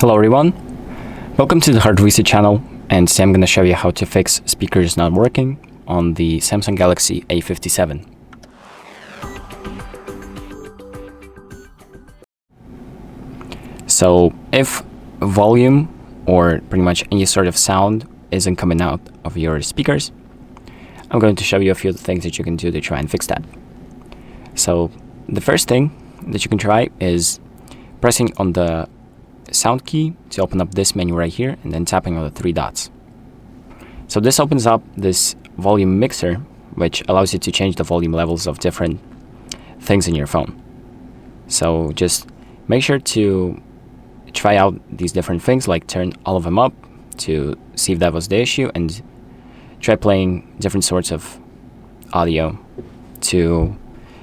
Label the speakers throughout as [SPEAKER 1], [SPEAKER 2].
[SPEAKER 1] Hello everyone, welcome to the Hard Reset channel, and today I'm going to show you how to fix speakers not working on the Samsung Galaxy A57. So if volume or pretty much any sort of sound isn't coming out of your speakers, I'm going to show you a few things that you can do to try and fix that. So the first thing that you can try is pressing on the sound key to open up this menu right here and then tapping on the three dots. So this opens up this volume mixer, which allows you to change the volume levels of different things in your phone. So just make sure to try out these different things, like turn all of them up to see if that was the issue, and try playing different sorts of audio to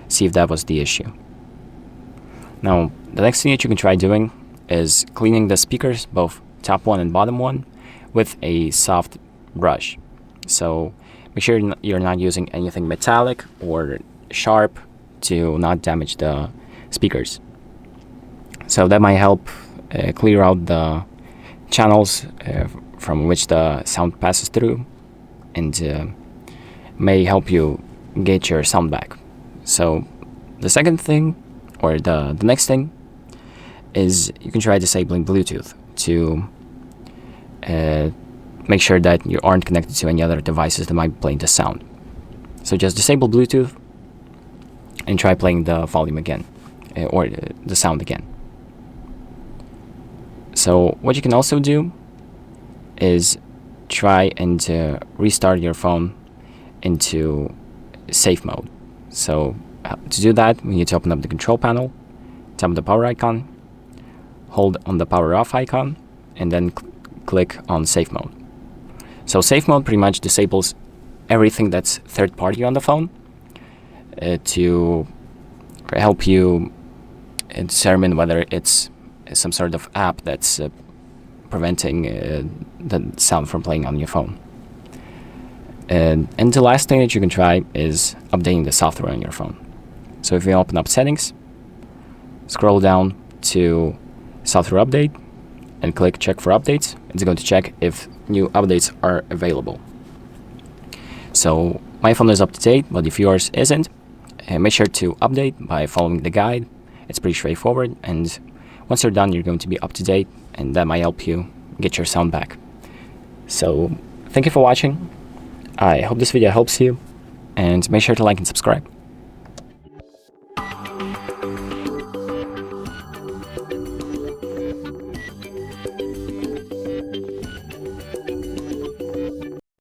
[SPEAKER 1] see if that was the issue. Now, the next thing that you can try doing is cleaning the speakers, both top one and bottom one, with a soft brush. So make sure you're not using anything metallic or sharp to not damage the speakers. So that might help clear out the channels from which the sound passes through, and may help you get your sound back. So the second thing, or the next thing, is you can try disabling Bluetooth to make sure that you aren't connected to any other devices that might be playing the sound. So just disable Bluetooth and try playing the volume again, or the sound again. So what you can also do is try and restart your phone into safe mode. So to do that, we need to open up the control panel, tap on the power icon, hold on the power off icon, and then click on safe mode. So safe mode pretty much disables everything that's third party on the phone to help you determine whether it's some sort of app that's preventing the sound from playing on your phone. And the last thing that you can try is updating the software on your phone. So if you open up settings, scroll down to software update and click check for updates. It's going to check if new updates are available. So my phone is up to date, but if yours isn't, make sure to update by following the guide. It's pretty straightforward, and once you're done, you're going to be up to date, and that might help you get your sound back. So thank you for watching. I hope this video helps you, and make sure to like and subscribe.